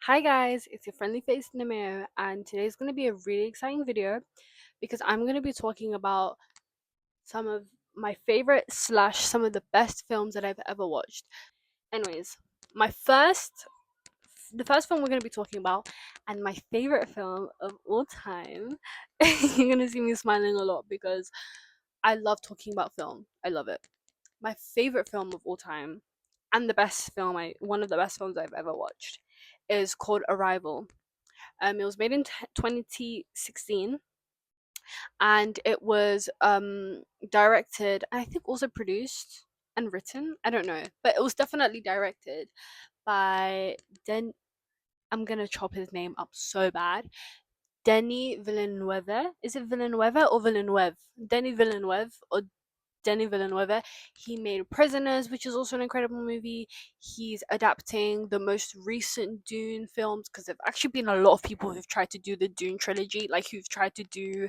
Hi guys, it's your friendly face Namir, and today's going to be a really exciting video because I'm going to be talking about some of my favorite slash some of the best films that I've ever watched. Anyways, my first the first film we're going to be talking about and my favorite film of all time. You're going to see me smiling a lot because I love talking about film. I love it. My favorite film of all time and the best film I one of the best films I've ever watched is called Arrival. It was made in 2016, and it was directed, and I think also produced and written. I don't know, but it was definitely directed by Den. I'm gonna chop his name up so bad. Denis Villeneuve. Is it Villeneuve or Villeneuve? Denis Villeneuve or Denis Villeneuve. He made Prisoners, which is also an incredible movie. He's adapting the most recent Dune films because there've actually been a lot of people who've tried to do the Dune trilogy, like who've tried to do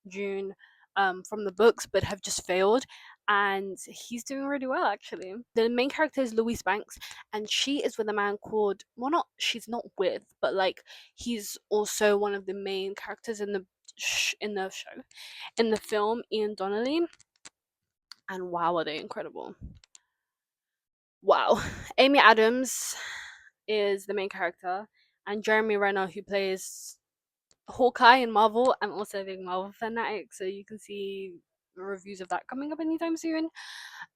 Dune from the books, but have just failed. And he's doing really well, actually. The main character is Louise Banks, and she is with a man called, well, not she's not with, but like he's also one of the main characters in the show, in the film, Ian Donnelly. And wow, are they incredible! Wow. Amy Adams is the main character, and Jeremy Renner, who plays Hawkeye in Marvel. I'm also a big Marvel fanatic, so you can see reviews of that coming up anytime soon.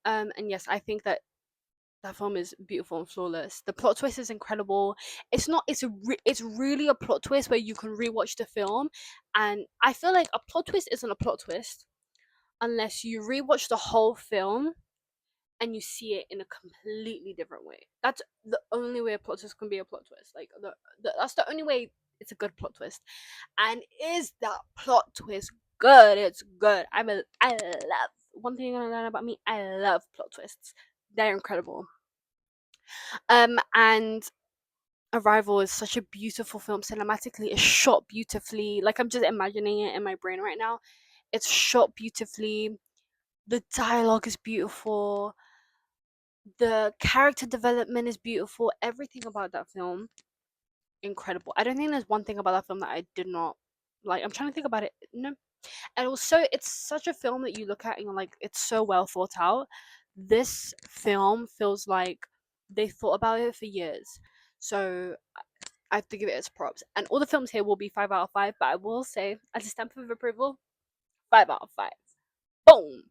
And yes, I think that that film is beautiful and flawless. The plot twist is incredible. It's not. It's really a plot twist where you can rewatch the film, and I feel like a plot twist isn't a plot twist unless you rewatch the whole film and you see it in a completely different way. That's the only way a plot twist can be a plot twist. Like that's the only way it's a good plot twist. And is that plot twist good? It's good. I love one thing you're gonna learn about me. I love plot twists. They're incredible. And Arrival is such a beautiful film. Cinematically, it's shot beautifully. Like I'm just imagining it in my brain right now. It's shot beautifully. The dialogue is beautiful, the character development is beautiful. Everything about that film, incredible. I don't think there's one thing about that film that I did not like. I'm trying to think about it. No, and also it's such a film that you look at and you're like, it's so well thought out. This film feels like they thought about it for years. So I have to give it its props. And all the films here will be 5 out of 5, but I will say, as a stamp of approval, 5 out of 5. Boom.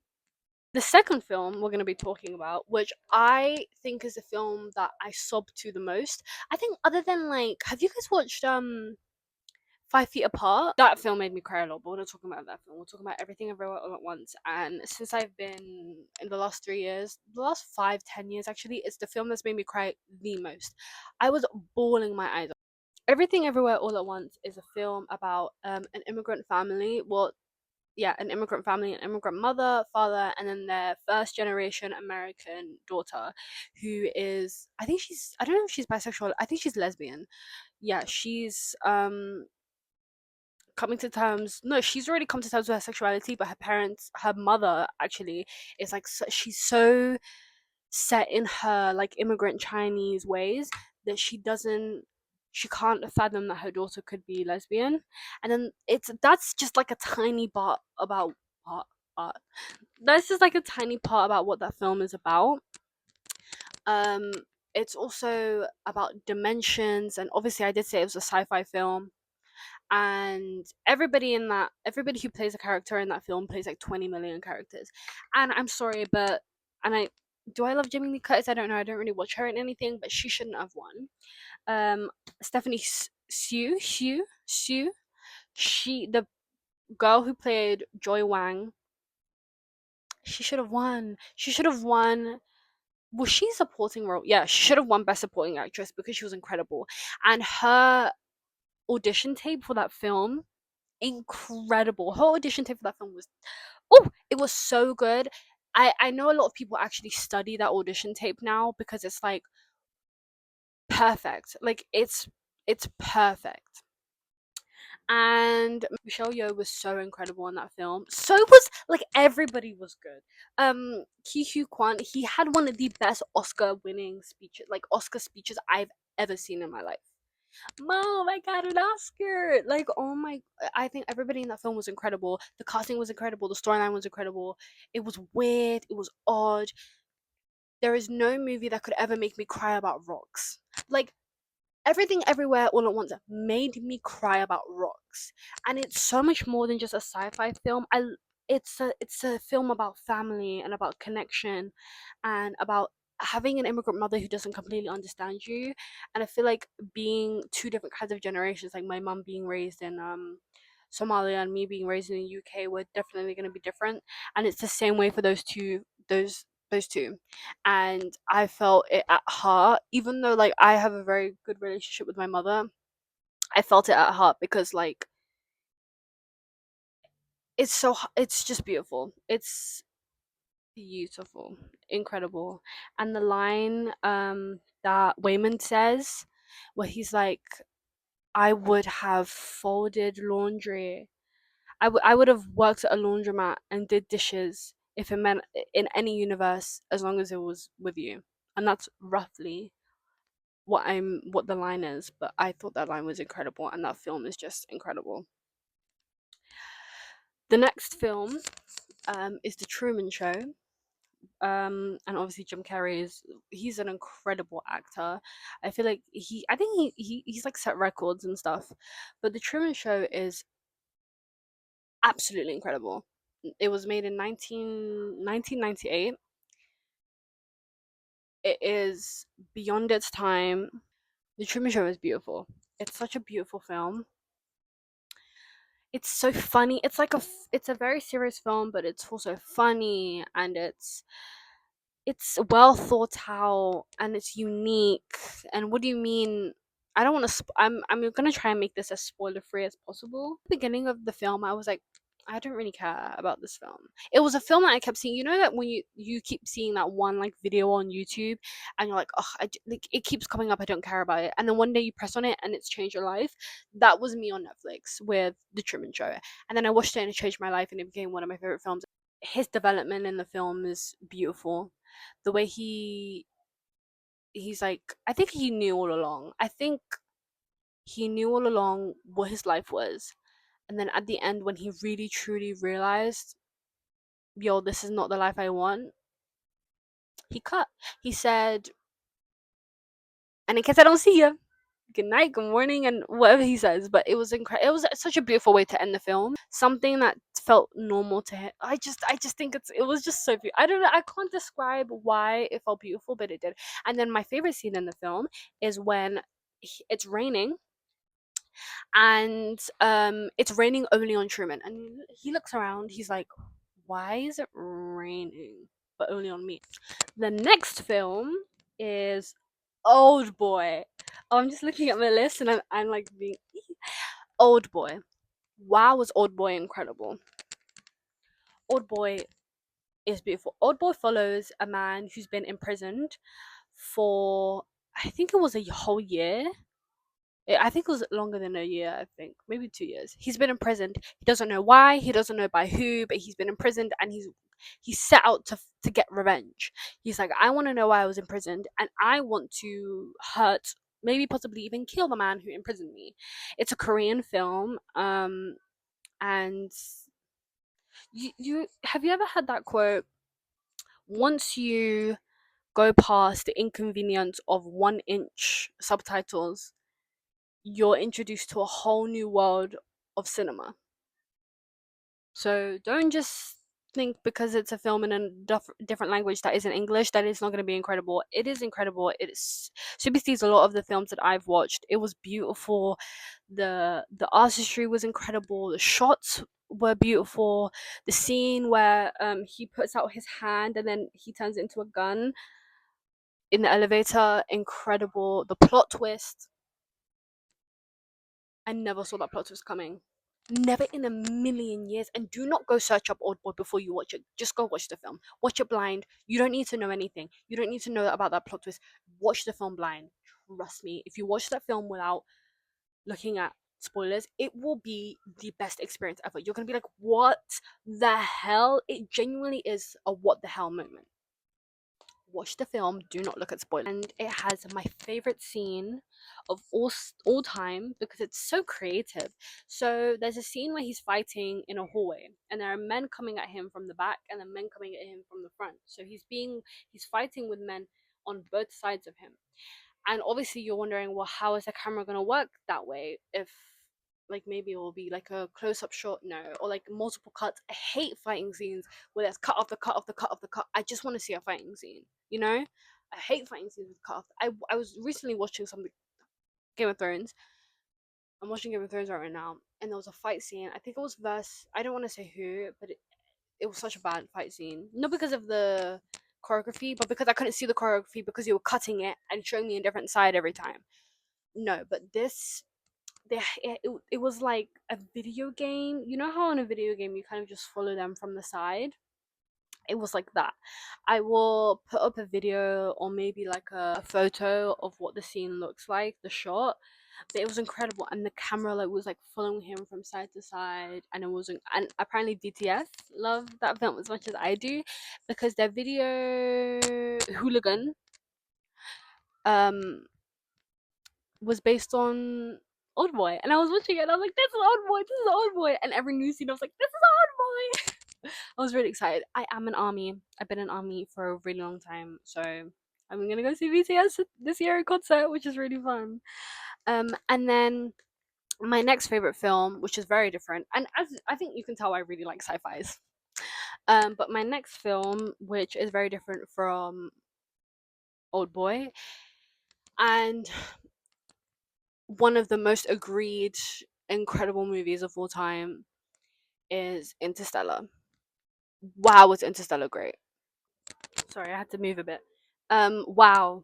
The second film we're going to be talking about, which I think is a film that I sob to the most. I think other than like, have you guys watched 5 Feet Apart? That film made me cry a lot, but we're not talking about that film. We're talking about Everything Everywhere All at Once. And since I've been in the last 3 years, the last 5, 10 years actually, it's the film that's made me cry the most. I was bawling my eyes out. Everything Everywhere All at Once is a film about an immigrant family. Well, yeah, an immigrant family, an immigrant mother, father, and then their first generation American daughter, who is, I don't know if she's bisexual, I think she's lesbian. Yeah, she's coming to terms, no, she's already come to terms with her sexuality, but her mother actually is like, she's so set in her like immigrant Chinese ways that she can't fathom that her daughter could be lesbian. And then that's just like a tiny part about part part. That's just like a tiny part about what that film is about. Um it's also about dimensions, and obviously I did say it was a sci-fi film, and everybody who plays a character in that film plays like 20 million characters. And I'm sorry, but and I do I love Jamie Lee Curtis? I don't know. I don't really watch her in anything, but she shouldn't have won. Stephanie Sue, she, the girl who played Joy Wang, she should have won. She should have won. Was she supporting role? Yeah, she should have won Best Supporting Actress because she was incredible. And her audition tape for that film, incredible. Her audition tape for that film was, oh, it was so good. I know a lot of people actually study that audition tape now because it's like perfect. Like it's perfect. And Michelle Yeoh was so incredible in that film. So was like everybody was good. Ki Hu Kwan, he had one of the best Oscar winning speeches, like Oscar speeches I've ever seen in my life. Mom, I got an Oscar. Like, oh my, I think everybody in that film was incredible. The casting was incredible. The storyline was incredible. It was weird. It was odd. There is no movie that could ever make me cry about rocks. Like, Everything Everywhere All at Once made me cry about rocks, and it's so much more than just a sci-fi film. It's a film about family and about connection, and about having an immigrant mother who doesn't completely understand you. And I feel like being two different kinds of generations, like my mom being raised in Somalia and me being raised in the UK, we're definitely going to be different. And it's the same way for those two. And I felt it at heart, even though like I have a very good relationship with my mother. I felt it at heart because like it's just beautiful. It's beautiful, incredible. And the line that Wayman says, where he's like, I would have folded laundry. I would have worked at a laundromat and did dishes if it meant in any universe, as long as it was with you. And that's roughly what the line is. But I thought that line was incredible, and that film is just incredible. The next film is The Truman Show. And obviously Jim Carrey he's an incredible actor. I think he's like set records and stuff. But The Truman Show is absolutely incredible. It was made in 1998. It is beyond its time. The Truman Show is beautiful. It's such a beautiful film. It's so funny. It's a very serious film, but it's also funny, and it's well thought out, and it's unique. And what do you mean? I don't want to. I'm gonna try and make this as spoiler free as possible. Beginning of the film, I was like, I don't really care about this film. It was a film that I kept seeing. You know that when you keep seeing that one like video on YouTube, and you're like, oh, like it keeps coming up. I don't care about it. And then one day you press on it, and it's changed your life. That was me on Netflix with The Truman Show. And then I watched it, and it changed my life, and it became one of my favorite films. His development in the film is beautiful. The way he's like, I think he knew all along. I think he knew all along what his life was. And then at the end, when he really truly realized, yo, this is not the life I want, he cut. He said, and in case I don't see you, good night, good morning, and whatever he says. But it was incredible. It was such a beautiful way to end the film. Something that felt normal to him. I just think it was just so beautiful. I don't know. I can't describe why it felt beautiful, but it did. And then my favorite scene in the film is when it's raining, and it's raining only on Truman, and he looks around. He's like, why is it raining, but only on me? The next film is Old Boy. Oh, I'm just looking at my list, and I'm like being Old Boy. Wow, was Old Boy incredible. Old Boy is beautiful. Old Boy follows a man who's been imprisoned for, I think it was a whole year. I think it was longer than a year. I think maybe 2 years. He's been imprisoned. He doesn't know why. He doesn't know by who, but he's been imprisoned, and he's set out to get revenge. He's like, I want to know why I was imprisoned, and I want to hurt, maybe possibly even kill the man who imprisoned me. It's a Korean film. And you have you ever heard that quote? Once you go past the inconvenience of 1 inch subtitles, you're introduced to a whole new world of cinema. So don't just think because it's a film in a different language that isn't English that it's not going to be incredible. It is incredible. It is supersedes a lot of the films that I've watched. It was beautiful. The artistry was incredible. The shots were beautiful. The scene where he puts out his hand and then he turns it into a gun in the elevator, incredible. The plot twist, I never saw that plot twist coming. Never in a million years. And do not go search up Old Boy before you watch it. Just go watch the film. Watch it blind. You don't need to know anything. You don't need to know about that plot twist. Watch the film blind. Trust me. If you watch that film without looking at spoilers, it will be the best experience ever. You're gonna be like, what the hell? It genuinely is a what the hell moment. watch the film, do not look at spoilers. And it has my favorite scene of all time because it's so creative. So there's a scene where he's fighting in a hallway, and there are men coming at him from the back, and then men coming at him from the front. So he's fighting with men on both sides of him. And obviously you're wondering, well, how is the camera going to work that way if like maybe it will be like a close-up shot, no, or like multiple cuts. I hate fighting scenes where there's cut off the cut off the cut off the cut. I just want to see a fighting scene, you know. I hate fighting scenes with cut off. I was recently watching some Game of Thrones. I'm watching Game of Thrones right now, and there was a fight scene. I think it was verse, I don't want to say who, but it was such a bad fight scene, not because of the choreography, but because I couldn't see the choreography because you were cutting it and showing me a different side every time. No, but this, it was like a video game. You know how in a video game you kind of just follow them from the side? It was like that. I will put up a video or maybe like a photo of what the scene looks like, the shot. But it was incredible, and the camera like was like following him from side to side, and it wasn't. And apparently BTS love that film as much as I do, because their video Hooligan um was based on Old Boy, and I was watching it, and I was like, "This is Old Boy, this is Old Boy," and every new scene, I was like, "This is Old Boy." I was really excited. I am an army. I've been an army for a really long time, so I'm gonna go see BTS this year in concert, which is really fun. And then my next favorite film, which is very different, and as I think you can tell, I really like sci-fi's. But my next film, which is very different from Old Boy, and one of the most agreed incredible movies of all time, is Interstellar. Wow, was Interstellar great. Sorry, I had to move a bit. Wow.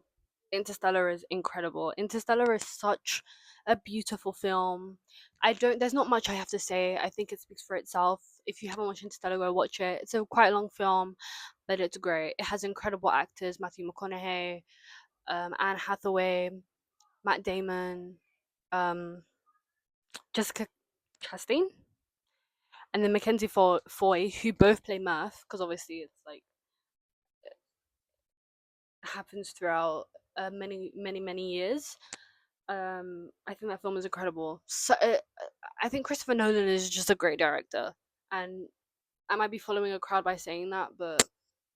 Interstellar is incredible. Interstellar is such a beautiful film. I don't There's not much I have to say. I think it speaks for itself. If you haven't watched Interstellar, go watch it. It's a quite long film, but it's great. It has incredible actors, Matthew McConaughey, Anne Hathaway, Matt Damon, um, Jessica Chastain, and then Mackenzie Foy, who both play Murph, because obviously it's like happens throughout many years. I think that film is incredible. So I think Christopher Nolan is just a great director, and I might be following a crowd by saying that, but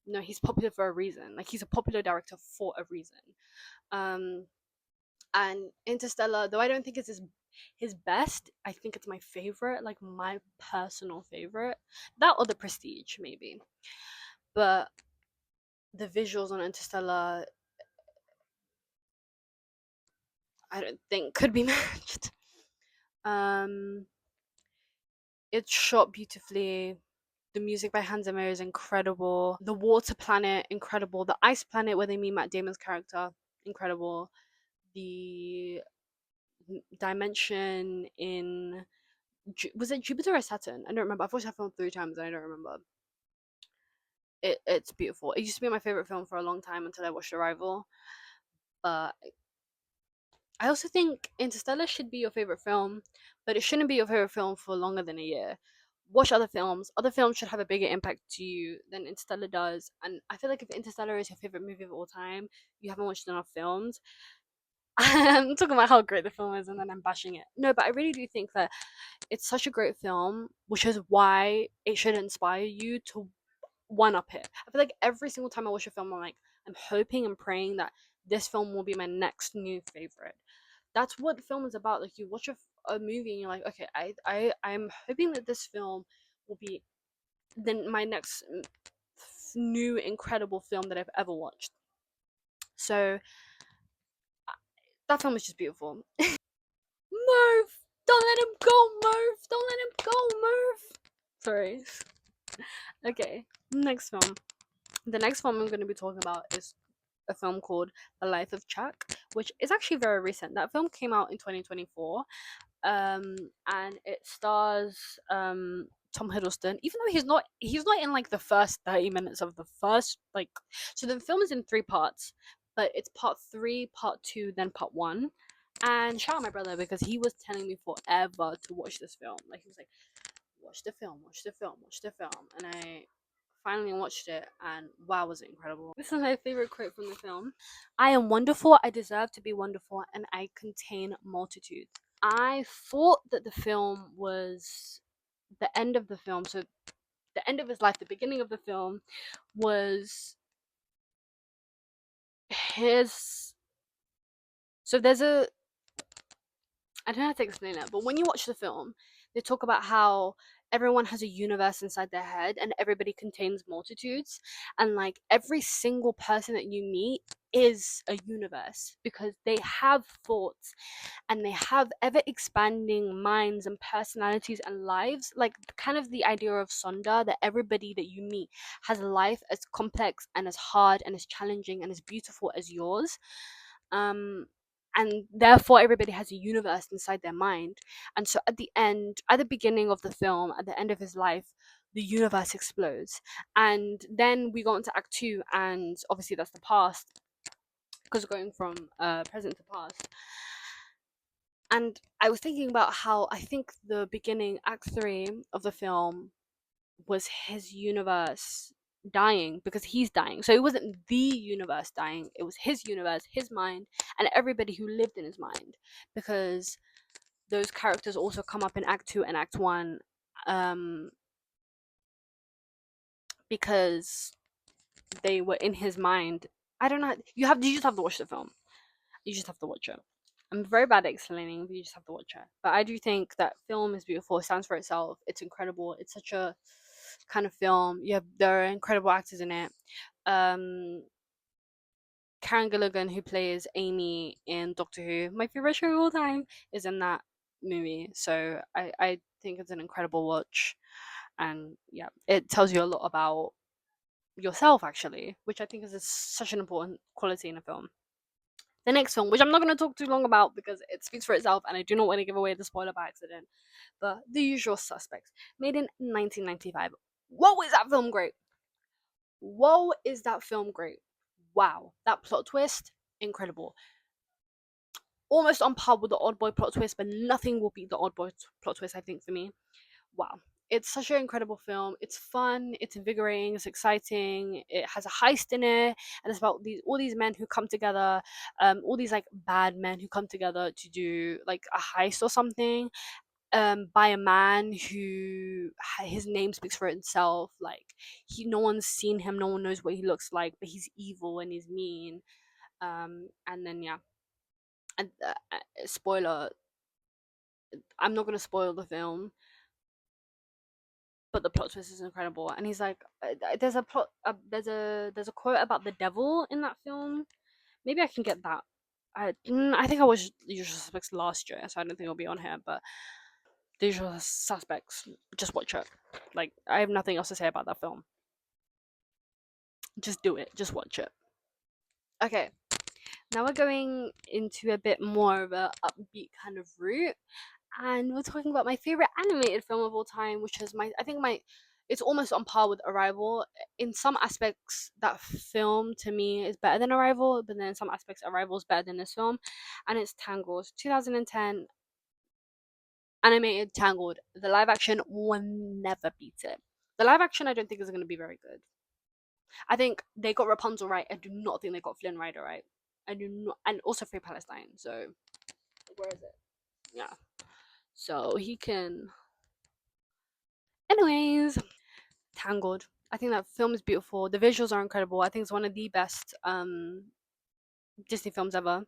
no, he's popular for a reason. Like, he's a popular director for a reason. Um, and Interstellar, though I don't think it's his best, I think it's my favorite, like my personal favorite. That or The Prestige, maybe. But the visuals on Interstellar, I don't think could be matched. Um, it's shot beautifully. The music by Hans Zimmer is incredible. The water planet, incredible. The ice planet where they meet Matt Damon's character, incredible. The dimension in was it Jupiter or Saturn? I don't remember. I've watched that film 3 times and I don't remember. It's beautiful. It used to be my favorite film for a long time until I watched Arrival. But I also think Interstellar should be your favorite film, but it shouldn't be your favorite film for longer than a year. Watch other films. Other films should have a bigger impact to you than Interstellar does. And I feel like if Interstellar is your favorite movie of all time, you haven't watched enough films. I'm talking about how great the film is and then I'm bashing it. No, but I really do think that it's such a great film, which is why it should inspire you to one up it. I feel like every single time I watch a film, I'm hoping and praying that this film will be my next new favorite. That's what film is about. Like, you watch a movie and you're like, okay, I'm hoping that this film will be then my next new incredible film that I've ever watched. So that film is just beautiful. Murph, don't let him go, Murph. Don't let him go, Murph. Sorry. Okay, next film. The next film I'm going to be talking about is a film called The Life of Chuck, which is actually very recent. That film came out in 2024, and it stars Tom Hiddleston. Even though he's not in like the first 30 minutes of the first, like, so the film is in 3 parts, but it's part 3, part 2, then part 1. And shout out my brother, because he was telling me forever to watch this film. Like, he was like, watch the film, watch the film, watch the film, and I finally watched it, and wow, was it incredible. This is my favorite quote from the film. I am wonderful, I deserve to be wonderful, and I contain multitudes. I thought that the film was the end of the film, so the end of his life, the beginning of the film was his. So there's a, I don't know how to explain it, but when you watch the film, they talk about how everyone has a universe inside their head and everybody contains multitudes. And like every single person that you meet is a universe because they have thoughts and they have ever expanding minds and personalities and lives. Like kind of the idea of Sonda, that everybody that you meet has a life as complex and as hard and as challenging and as beautiful as yours. Um, and therefore everybody has a universe inside their mind. And so at the end, at the beginning of the film, at the end of his life, the universe explodes. And then we go into act two, and obviously that's the past, because we're going from present to past. And I was thinking about how I think the beginning, act three of the film, was his universe dying because he's dying. So it wasn't the universe dying, it was his universe, his mind, and everybody who lived in his mind. Because those characters also come up in act two and act one, um, because they were in his mind. I don't know. You just have to watch the film. You just have to watch it. I'm very bad at explaining, but you just have to watch it. But I do think that film is beautiful. It stands for itself. It's incredible. It's such a kind of film. There are incredible actors in it. Um, Karen Gilligan, who plays Amy in Doctor Who, my favorite show of all time, is in that movie. So I think it's an incredible watch, and yeah, it tells you a lot about yourself actually, which I think is such an important quality in a film. The next film, which I'm not going to talk too long about because it speaks for itself and I do not want to give away the spoiler by accident, but The Usual Suspects, made in 1995. Whoa, is that film great! Whoa, is that film great! Wow, that plot twist, incredible. Almost on par with the Old Boy plot twist, but nothing will beat the Old Boy plot twist, I think, for me. Wow. It's such an incredible film. It's fun, it's invigorating, it's exciting. It has a heist in it, and it's about all these men who come together, all these like bad men who come together to do like a heist or something, by a man who his name speaks for itself. Like no one's seen him, no one knows what he looks like, but he's evil and he's mean. And then yeah, and spoiler, I'm not gonna spoil the film, but the plot twist is incredible. And he's like, there's a plot, there's a quote about the devil in that film. Maybe I can get that. I think I watched Usual Suspects last year, so I don't think it'll be on here. But The Usual Suspects, just watch it. Like I have nothing else to say about that film. Just do it. Just watch it. Okay, now we're going into a bit more of a upbeat kind of route, and we're talking about my favorite animated film of all time, which is it's almost on par with Arrival. In some aspects, that film to me is better than Arrival, but then in some aspects, Arrival is better than this film, and it's Tangled, 2010 animated Tangled. The live action will never beat it. The live action, I don't think is going to be very good. I think they got Rapunzel right. I do not think they got Flynn Rider right. I do not, and also Free Palestine. So where is it? Yeah. So he can. Anyways, Tangled. I think that film is beautiful. The visuals are incredible. I think it's one of the best Disney films ever.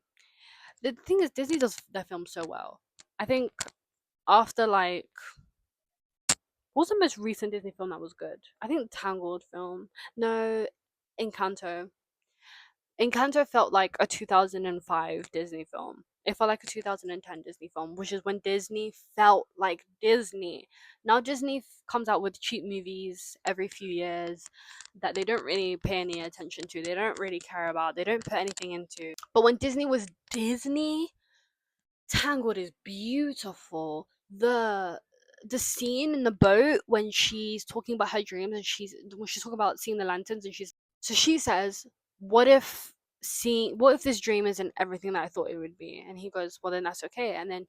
The thing is, Disney does their films so well. I think after like, what was the most recent Disney film that was good? I think the Tangled film. No, Encanto. Encanto felt like a 2005 Disney film. It felt like a 2010 Disney film, which is when Disney felt like Disney. Now Disney comes out with cheap movies every few years that they don't really pay any attention to. They don't really care about. They don't put anything into. But when Disney was Disney, Tangled is beautiful. The scene in the boat when she's talking about her dreams, and she's talking about seeing the lanterns, and she says, what if this dream isn't everything that I thought it would be? And he goes, well then that's okay. And then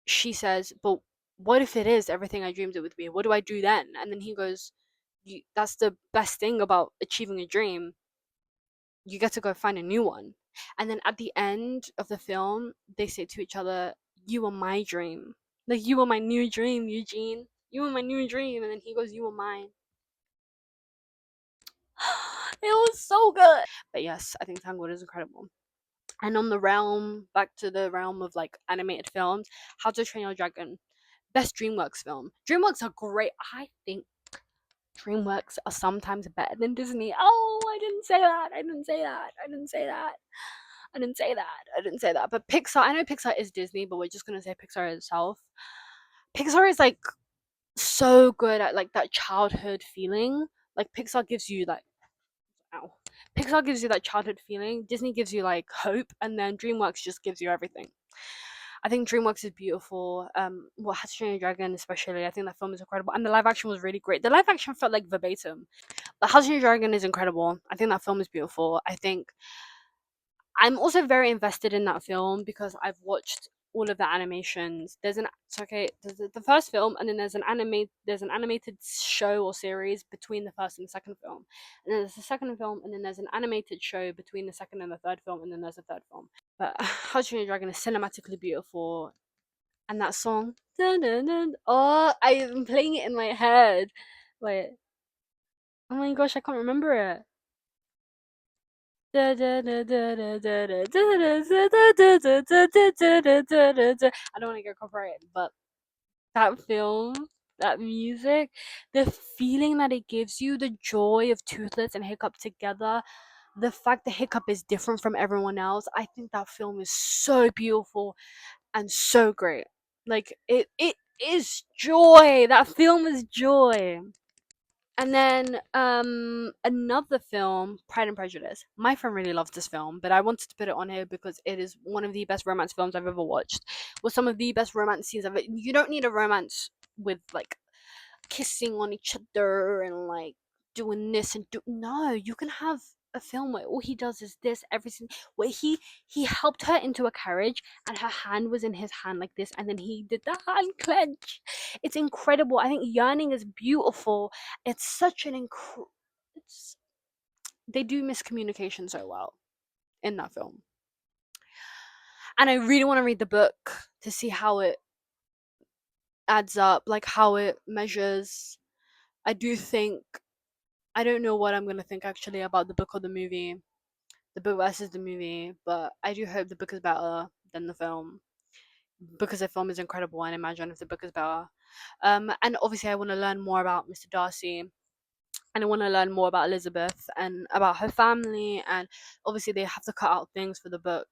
she says, but what if it is everything I dreamed it would be? What do I do then? And then he goes, that's the best thing about achieving a dream. You get to go find a new one. And then at the end of the film, they say to each other, "You were my dream. Like, you were my new dream, Eugene. You were my new dream." And then he goes, "You were mine." It was so good. But yes, I think Tangled is incredible. And on the realm, back to the realm of like animated films, How to Train Your Dragon, best DreamWorks film. DreamWorks are great. I think DreamWorks are sometimes better than Disney. Oh, I didn't say that. I didn't say that. I didn't say that. I didn't say that. I didn't say that. But Pixar, I know Pixar is Disney, but we're just gonna say Pixar itself. Pixar is like so good at like that childhood feeling. Like Pixar gives you like, ow. Pixar gives you that childhood feeling. Disney gives you like hope, and then DreamWorks just gives you everything. I think DreamWorks is beautiful. What How to Train Your Dragon, especially, I think that film is incredible, and the live action was really great. The live action felt like verbatim. But How to Train Your Dragon is incredible. I think that film is beautiful. I think I'm also very invested in that film because I've watched all of the animations. There's the first film, and then there's an animated show or series between the first and the second film, and then there's the second film, and then there's an animated show between the second and the third film, and then there's a third film. But How to Train Your Dragon is cinematically beautiful, and that song, dun, dun, dun, oh, I'm playing it in my head. Wait, oh my gosh, I can't remember it. I don't want to get copyrighted, but that film, that music, the feeling that it gives you, the joy of Toothless and Hiccup together, the fact that Hiccup is different from everyone else, I think that film is so beautiful and so great. Like it is joy. That film is joy. And then another film, Pride and Prejudice. My friend really loves this film, but I wanted to put it on here because it is one of the best romance films I've ever watched. With some of the best romance scenes I've. You don't need a romance with like kissing on each other and like doing this and do. No, you can have a film where all he does is this everything, where he helped her into a carriage and her hand was in his hand like this, and then he did the hand clench. It's incredible. I think Yearning is beautiful. It's such an it's they do miscommunication so well in that film, and I really want to read the book to see how it adds up, like how it measures. I do think I don't know what I'm gonna think actually about the book or the movie, the book versus the movie, but I do hope the book is better than the film because the film is incredible, and imagine if the book is better. And obviously, I want to learn more about Mr. Darcy, and I want to learn more about Elizabeth and about her family, and obviously, they have to cut out things for the book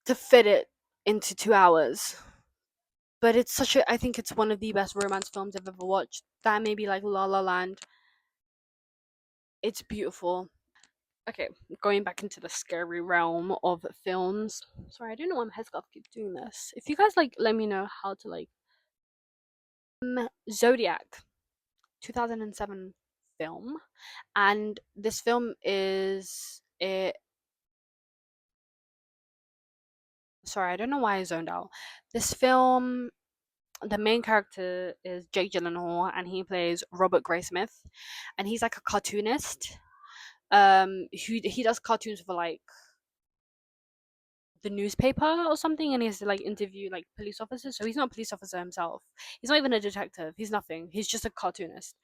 to fit it into 2 hours. But it's such a, I think it's one of the best romance films I've ever watched. That may be like La La Land. It's beautiful. Okay, going back into the scary realm of films. Sorry, I don't know why my headscarf keeps doing this. If you guys like, let me know how to like. Zodiac, 2007 film, and this film is it. Sorry, I don't know why I zoned out. This film, the main character is Jake Gyllenhaal, and he plays Robert Graysmith, and he's like a cartoonist. He does cartoons for like the newspaper or something, and he has to like interview like police officers. So he's not a police officer himself. He's not even a detective. He's nothing. He's just a cartoonist.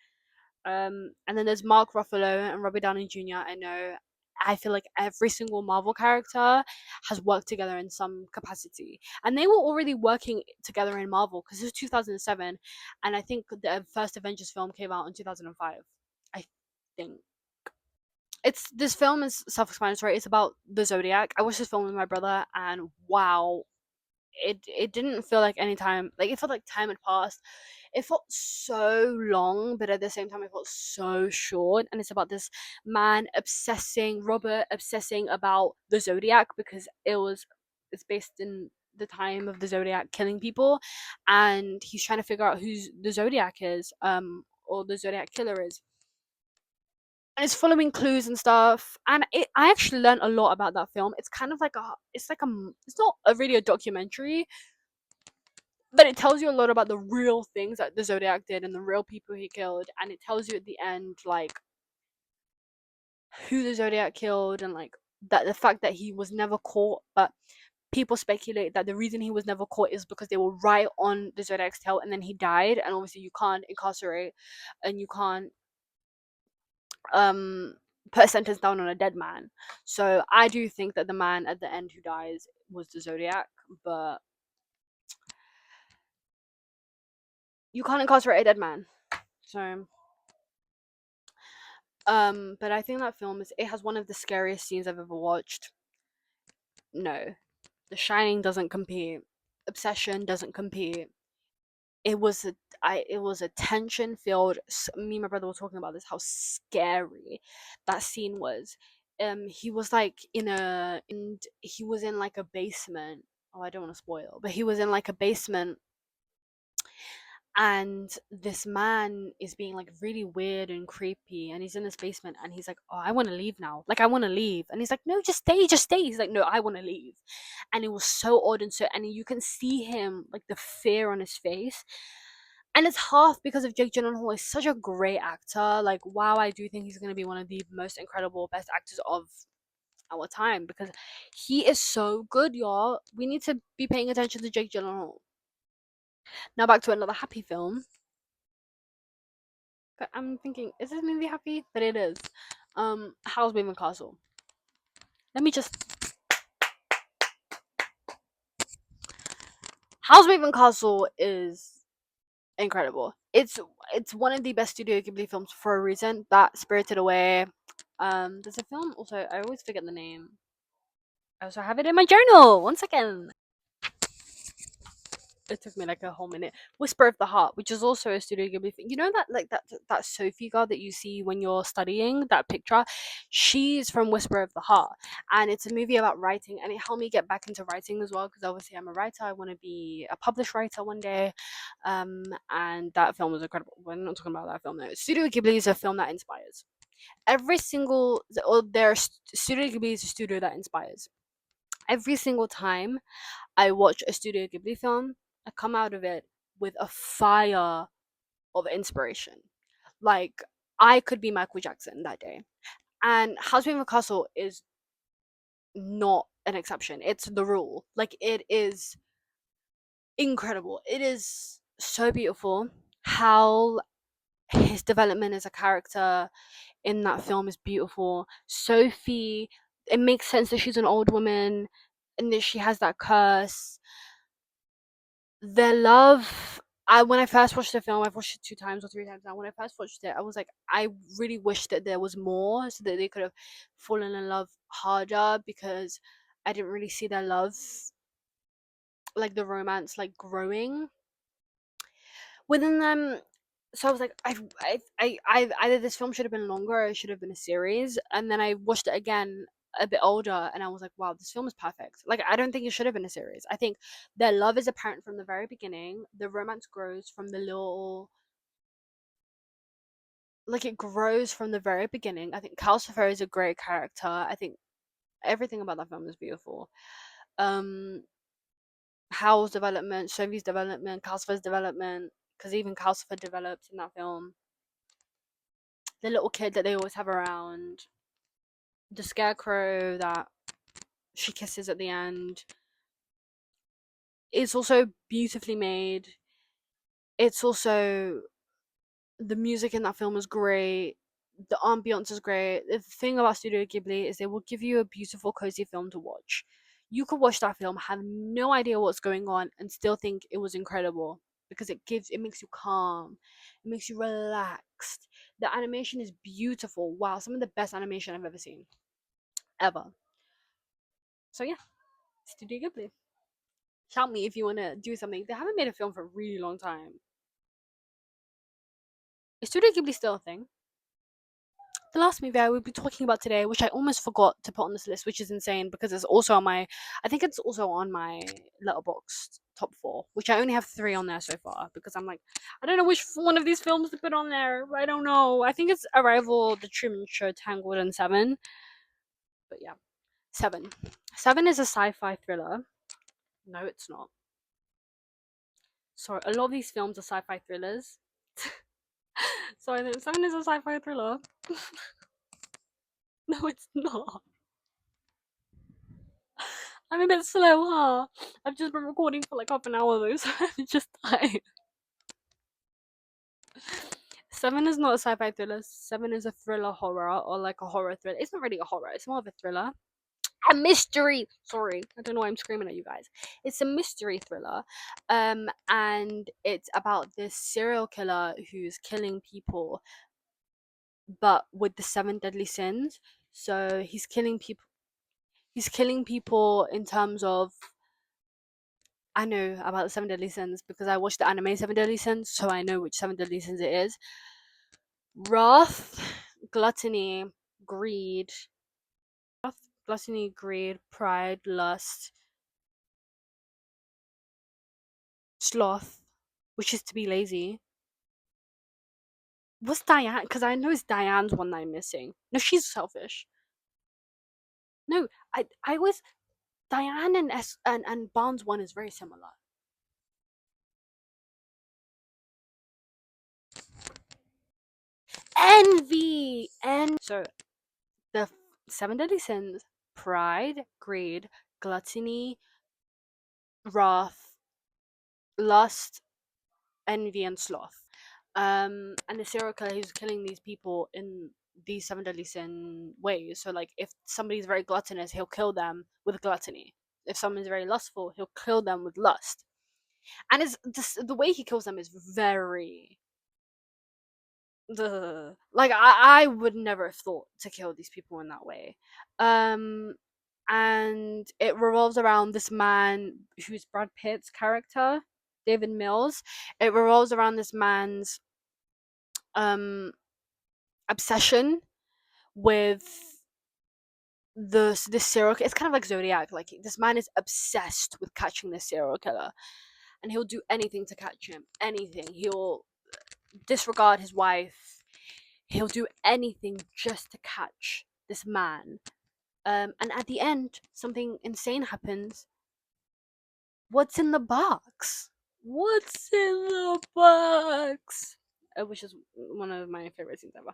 And then there's Mark Ruffalo and Robert Downey Jr. I know. I feel like every single Marvel character has worked together in some capacity, and they were already working together in Marvel because it was 2007, and I think the first Avengers film came out in 2005. I think it's this film is self-explanatory. It's about the Zodiac. I watched this film with my brother, and wow, it didn't feel like any time. Like it felt like time had passed. It felt so long, but at the same time, it felt so short. And it's about this man Robert obsessing about the Zodiac because it's based in the time of the Zodiac killing people, and he's trying to figure out who the Zodiac is, or the Zodiac killer is, and it's following clues and stuff. And I actually learned a lot about that film. It's kind of like it's not a really a documentary. but it tells you a lot about the real things that the Zodiac did and the real people he killed, and it tells you at the end like who the Zodiac killed, and like that the fact that he was never caught, but people speculate that the reason he was never caught is because they were right on the Zodiac's tail and then he died, and obviously you can't incarcerate and you can't um put a sentence down on a dead man. So I do think that the man at the end who dies was the Zodiac, but you can't incarcerate a dead man. So but I think that film is, it has one of the scariest scenes I've ever watched. No, The Shining doesn't compete. Obsession doesn't compete. It was a it was a tension filled. Me and my brother were talking about this. How scary that scene was. He was like in a, and he was in like a basement. Oh, I don't want to spoil, but he was in like a basement, and this man is being like really weird and creepy, and he's in this basement, and he's like, oh, I want to leave now, like I want to leave, and he's like, no, just stay. He's like, no, I want to leave. And it was so odd, and so, and you can see him like the fear on his face, and it's half because of Jake Gyllenhaal is such a great actor. Like, wow, I do think he's going to be one of the most incredible best actors of our time, because he is so good, y'all. We need to be paying attention to Jake Gyllenhaal. Now back to another happy film. I'm thinking, is this movie happy? But it is. Howl's Moving Castle. Let me just. Howl's Moving Castle is incredible. It's one of the best Studio Ghibli films for a reason. That Spirited Away. There's a film also. I always forget the name. I also have it in my journal. 1 second. It took me like a whole minute. Whisper of the Heart, which is also a Studio Ghibli thing. You know that like that Sophie girl that you see when you're studying, that picture? She's from Whisper of the Heart, and it's a movie about writing, and it helped me get back into writing as well, because obviously I'm a writer. I want to be a published writer one day. And that film was incredible. We're not talking about that film though. Studio Ghibli is a film that inspires. Every single, or their Studio Ghibli is a studio that inspires. Every single time I watch a Studio Ghibli film, I come out of it with a fire of inspiration. Like, I could be Michael Jackson that day. And House of Castle is not an exception. It's the rule. Like, it is incredible. It is so beautiful. How his development as a character in that film is beautiful. Sophie, it makes sense that she's an old woman and that she has that curse. Their love, I when I first watched the film, I've watched it 2 times or 3 times now. When I first watched it, I was like, I really wish that there was more, so that they could have fallen in love harder, because I didn't really see their love, like the romance, like growing within them. So I was like, either this film should have been longer, or it should have been a series. And then I watched it again a bit older, and I was like, wow, this film is perfect. Like, I don't think it should have been a series. I think their love is apparent from the very beginning. The romance grows from the little, like, it grows from the very beginning. I think Calcifer is a great character. I think everything about that film is beautiful. Um, Howl's development, Sophie's development, Calcifer's development, because even Calcifer developed in that film. The little kid that they always have around, the scarecrow that she kisses at the end. It's also beautifully made. It's also, the music in that film is great. The ambiance is great. The thing about Studio Ghibli is they will give you a beautiful, cozy film to watch. You could watch that film, have no idea what's going on, and still think it was incredible, because it makes you calm, it makes you relaxed. The animation is beautiful. Wow, some of the best animation I've ever seen, ever. So yeah, Studio Ghibli. Shout me if you want to do something. They haven't made a film for a really long time. Is Studio Ghibli still a thing? The last movie I will be talking about today, which I almost forgot to put on this list, which is insane because it's also on my, I think it's also on my Letterboxd top 4, which I only have 3 on there so far, because I'm like, I don't know which one of these films to put on there. I don't know. I think it's Arrival, The Truman Show, Tangled, and Seven. But yeah, Seven. Seven is a sci-fi thriller. No, it's not. sorry, a lot of these films are sci-fi thrillers. So I think Seven is a sci-fi thriller. No, it's not. I'm a bit slow, huh? I've just been recording for like half an hour though, so I'm just tired. Seven is not a sci-fi thriller. Seven is a thriller horror or like a horror thriller. It's not really a horror. It's more of a thriller. A mystery. Sorry, I don't know why I'm screaming at you guys. It's a mystery thriller, and it's about this serial killer who's killing people, but with the seven deadly sins. So he's killing people. He's killing people in terms of, I know about the seven deadly sins because I watched the anime Seven Deadly Sins, so I know which seven deadly sins it is. Wrath, gluttony, greed, pride, lust, sloth, which is to be lazy. What's Diane? Because I know it's Diane's one that I'm missing. No, she's selfish. No, I was Diane and and Barnes one is very similar. Envy and so the seven deadly sins: pride, greed, gluttony, wrath, lust, envy, and sloth. And the serial killer who's killing these people in these seven deadly sin ways. So like if somebody's very gluttonous, he'll kill them with gluttony. If someone's very lustful, he'll kill them with lust. And it's just the way he kills them is very like I would never have thought to kill these people in that way. Um and it revolves around this man who's Brad Pitt's character, David Mills. It revolves around this man's um obsession with this serial. It's kind of like Zodiac. Like this man is obsessed with catching this serial killer, and he'll do anything to catch him. Anything. He'll disregard his wife. He'll do anything just to catch this man. And at the end, something insane happens. What's in the box? What's in the box? Which is one of my favorite scenes ever.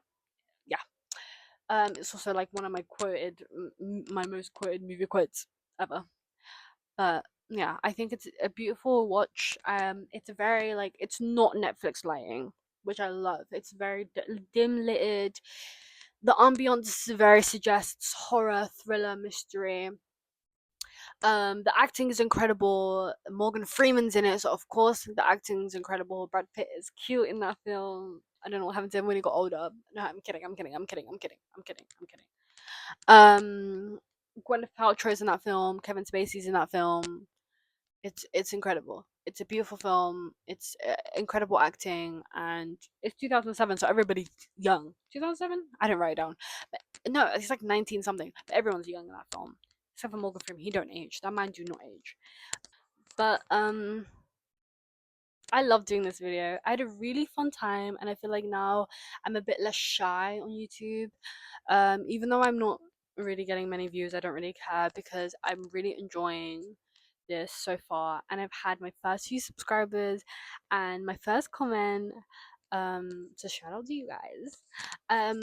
Yeah. It's also like one of my my most quoted movie quotes ever. But yeah, I think it's a beautiful watch. It's a very like it's not Netflix lighting, which I love. It's very dim lighted. The ambiance very suggests horror, thriller, mystery. The acting is incredible. Morgan Freeman's in it, so of course the acting is incredible. Brad Pitt is cute in that film. I don't know what happened to him when he got older. No, I'm kidding. I'm kidding. I'm kidding. I'm kidding. I'm kidding. I'm kidding. Gwyneth Paltrow's in that film. Kevin Spacey's in that film. It's incredible. It's a beautiful film. It's incredible acting, and it's 2007, so everybody's young. 2007? I didn't write it down. But, no, it's like 19 something. But everyone's young in that film, except for Morgan Freeman. He don't age. That man do not age. But I love doing this video. I had a really fun time, and I feel like now I'm a bit less shy on YouTube. Even though I'm not really getting many views, I don't really care because I'm really enjoying this so far, and I've had my first few subscribers and my first comment. So shout out to you guys. Um,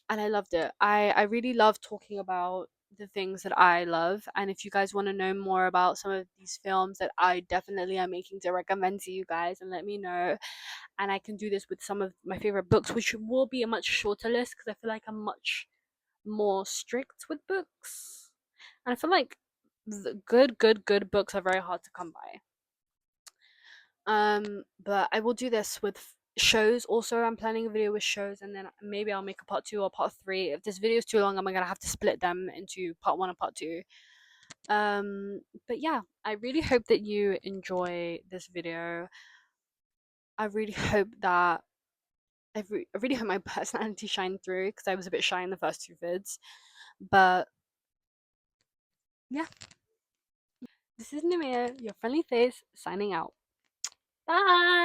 and I loved it. I really love talking about the things that I love. And if you guys want to know more about some of these films that I definitely am making to recommend to you guys, and let me know. And I can do this with some of my favorite books, which will be a much shorter list because I feel like I'm much more strict with books. And I feel like the good books are very hard to come by. But I will do this with shows also. I'm planning a video with shows, and then maybe I'll make a part 2 or part 3. If this video is too long, I'm gonna have to split them into part 1 and part 2. But yeah, I really hope that you enjoy this video. I really hope that I really hope my personality shined through because I was a bit shy in the first 2 vids. But yeah, this is Nimia, your friendly face, signing out. Bye.